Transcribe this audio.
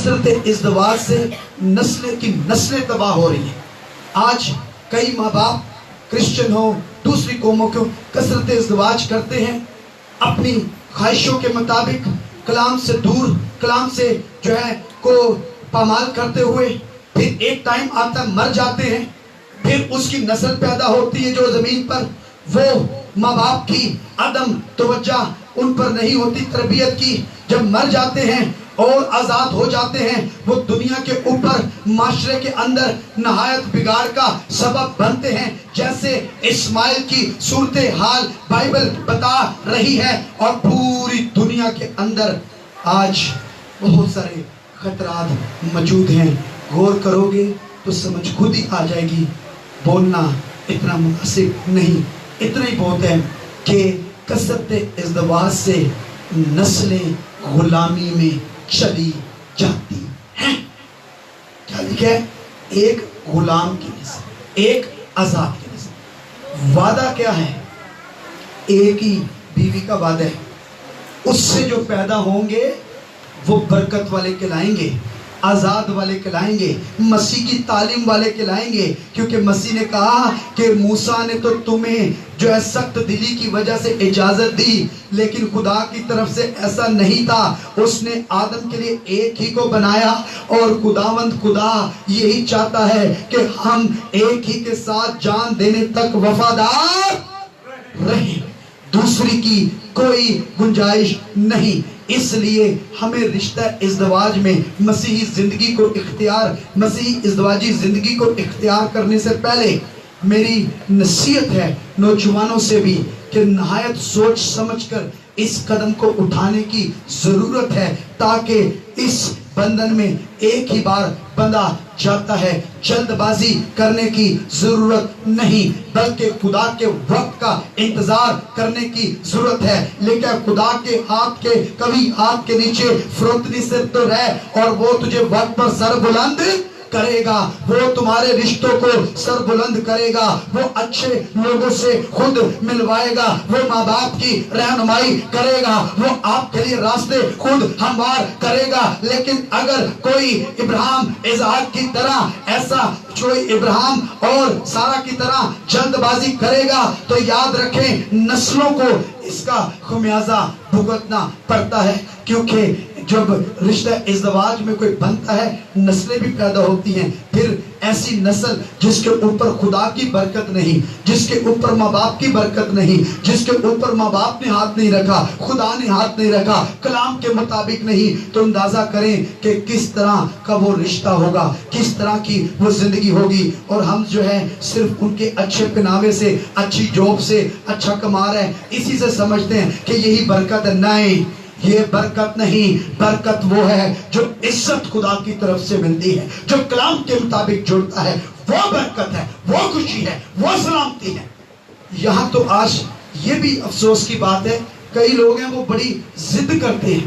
کثرت ازدواج سے نسلیں تباہ ہو رہی ہیں. آج کئی ماں باپ کرسچن ہو دوسری قوموں کو کثرت ازدواج کرتے ہیں اپنی خواہشوں کے مطابق، کلام سے دور، کلام سے جو ہے کو پامال کرتے ہوئے. پھر ایک ٹائم آتا مر جاتے ہیں، پھر اس کی نسل پیدا ہوتی ہے جو زمین پر وہ ماں باپ کی عدم توجہ ان پر نہیں ہوتی تربیت کی. جب مر جاتے ہیں اور آزاد ہو جاتے ہیں، وہ دنیا کے اوپر معاشرے کے اندر نہایت بگاڑ کا سبب بنتے ہیں، جیسے اسماعیل کی صورتحال بائبل بتا رہی ہے. اور پوری دنیا کے اندر آج بہت سارے خطرات موجود ہیں. غور کرو گے تو سمجھ خود ہی آ جائے گی. بولنا اتنا مناسب نہیں، اتنا ہی بہت ہے کہ کثرت ازدواج سے نسلیں غلامی میں چلی جاتی ہیں. کیا لکھا ہے؟ ایک غلام کی نسل، ایک آزاد کی نسل. وعدہ کیا ہے؟ ایک ہی بیوی کا وعدہ ہے. اس سے جو پیدا ہوں گے وہ برکت والے کہلائیں گے، آزاد والے کہلائیں گے، مسیح کی تعلیم والے کہلائیں گے. کیونکہ مسیح نے کہا کہ موسیٰ نے تو تمہیں جو ہے سخت دلی کی وجہ سے اجازت دی، لیکن خدا کی طرف سے ایسا نہیں تھا. اس نے آدم کے لیے ایک ہی کو بنایا، اور خداوند خدا یہی چاہتا ہے کہ ہم ایک ہی کے ساتھ جان دینے تک وفادار رہیں، دوسری کی کوئی گنجائش نہیں. اس لیے ہمیں رشتہ ازدواج میں مسیحی ازدواجی زندگی کو اختیار کرنے سے پہلے میری نصیحت ہے نوجوانوں سے بھی کہ نہایت سوچ سمجھ کر اس قدم کو اٹھانے کی ضرورت ہے، تاکہ اس بندھن میں ایک ہی بار بندھا جاتا ہے. جلد بازی کرنے کی ضرورت نہیں، بلکہ خدا کے وقت کا انتظار کرنے کی ضرورت ہے. لیکن خدا کے ہاتھ کے کبھی ہاتھ کے نیچے فروتنی سے تو رہ، اور وہ تجھے وقت پر سر بلند کرے گا، وہ تمہارے رشتوں کو سر بلند کرے گا، وہ اچھے لوگوں سے خود ملوائے گا، وہ ماں باپ کی رہنمائی کرے گا، وہ آپ کے لیے راستے خود ہموار کرے گا. لیکن اگر کوئی ابراہیم اسحاق کی طرح ایسا کوئی ابراہیم اور سارہ کی طرح جلد بازی کرے گا تو یاد رکھیں نسلوں کو اس کا خمیازہ بھگتنا پڑتا ہے. کیونکہ جب رشتہ ازدواج میں کوئی بنتا ہے نسلیں بھی پیدا ہوتی ہیں. پھر ایسی نسل جس کے اوپر خدا کی برکت نہیں، جس کے اوپر ماں باپ کی برکت نہیں، جس کے اوپر ماں باپ نے ہاتھ نہیں رکھا، خدا نے ہاتھ نہیں رکھا، کلام کے مطابق نہیں، تو اندازہ کریں کہ کس طرح کا وہ رشتہ ہوگا، کس طرح کی وہ زندگی ہوگی. اور ہم جو ہے صرف ان کے اچھے پہناوے سے، اچھی جاب سے، اچھا کما رہے ہیں اسی سے سمجھتے ہیں کہ یہی برکت ہے. نہیں، یہ برکت نہیں. برکت وہ ہے جو عزت خدا کی طرف سے ملتی ہے، جو کلام کے مطابق جڑتا ہے، وہ برکت ہے، وہ خوشی ہے، وہ سلامتی ہے. یہاں تو آج یہ بھی افسوس کی بات ہے، کئی لوگ ہیں وہ بڑی ضد کرتے ہیں